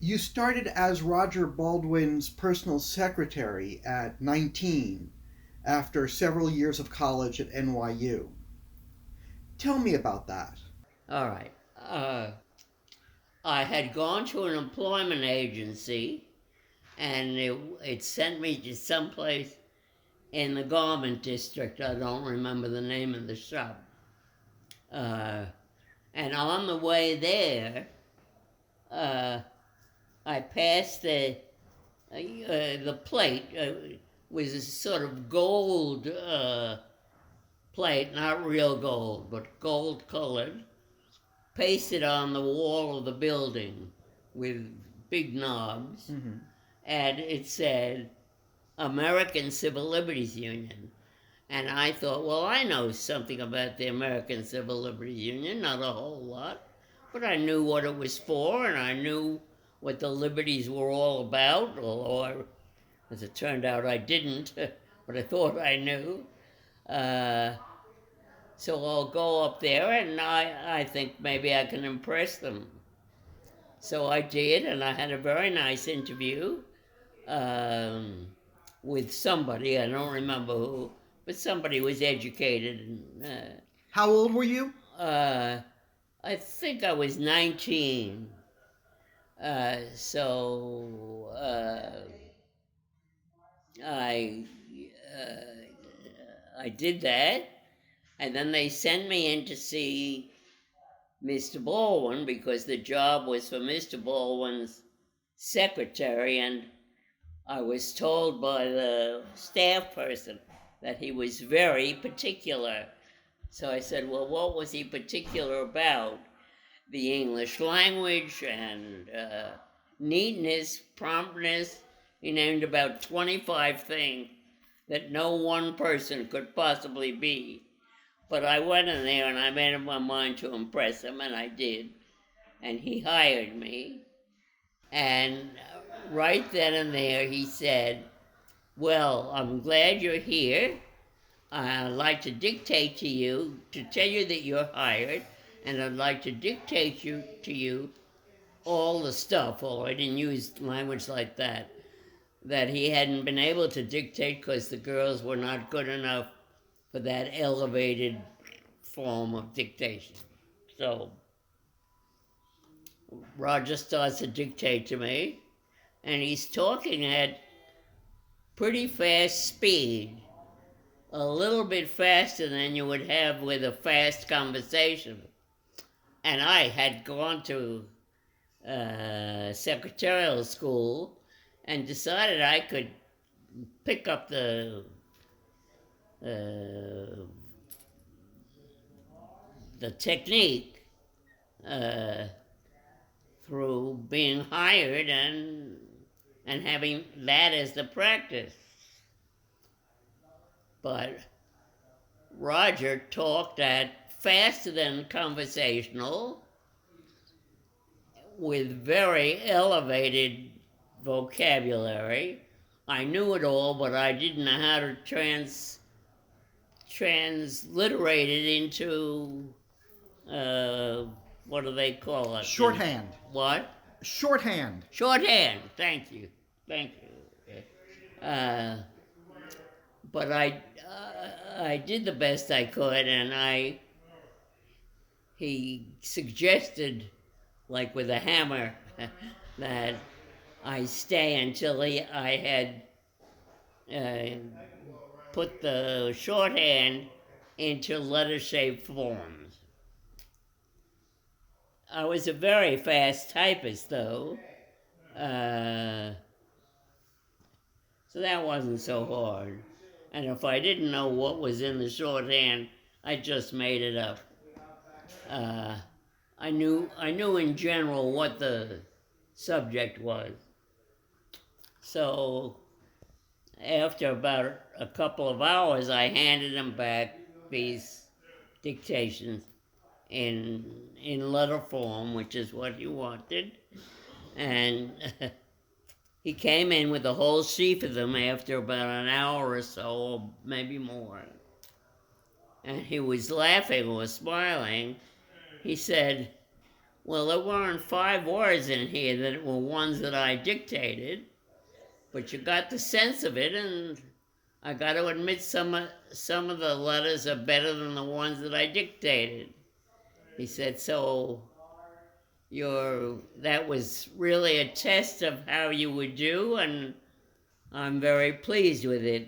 You started as Roger Baldwin's personal secretary at 19 after several years of college at NYU. Tell me about that. All right. I had gone to an employment agency, and it sent me to someplace in the garment district. I don't remember the name of the shop. Uh, and on the way there, uh, I passed the plate. Was a sort of gold plate, not real gold, but gold colored, pasted on the wall of the building with big knobs, and it said American Civil Liberties Union. And I thought, well, I know something about the American Civil Liberties Union, not a whole lot, but I knew what it was for, and I knew what the liberties were all about, although, as it turned out, I didn't, but I thought I knew. Uh, so I'll go up there, and I think maybe I can impress them. So I did, and I had a very nice interview um, with somebody. I don't remember who, but somebody was educated. And, How old were you? I think I was 19. So I I did that, and then they sent me in to see Mr. Baldwin because the job was for Mr. Baldwin's secretary, and I was told by the staff person that he was very particular. So I said, well, what was he particular about? The English language and neatness, promptness. He named about 25 things that no one person could possibly be. But I went in there and I made up my mind to impress him, and I did. And he hired me. And right then and there, he said, well, I'm glad you're here. I'd like to dictate to you, to tell you that you're hired, and I'd like to dictate to you all the stuff, although I didn't use language like that he hadn't been able to dictate because the girls were not good enough for that elevated form of dictation. So Roger starts to dictate to me, and he's talking at pretty fast speed, a little bit faster than you would have with a fast conversation. And I had gone to secretarial school and decided I could pick up uh, the technique uh, through being hired and having that as the practice. But Roger talked at faster than conversational with very elevated vocabulary. I knew it all, but I didn't know how to transliterate it into what do they call it? Shorthand. What? Shorthand. Shorthand. Thank you. Thank you. But I did the best I could, and he suggested, like with a hammer, that I stay until I had put the shorthand into letter-shaped forms. I was a very fast typist, though, so that wasn't so hard. And if I didn't know what was in the shorthand, I just made it up. I knew in general what the subject was. So after about a couple of hours, I handed him back these dictations in letter form, which is what he wanted. And he came in with a whole sheaf of them after about an hour or so, or maybe more. And he was laughing or smiling. He said, Well, there weren't 5 words in here that were ones that I dictated, but you got the sense of it, and I got to admit some of the letters are better than the ones that I dictated. He said, so that was really a test of how you would do, and I'm very pleased with it.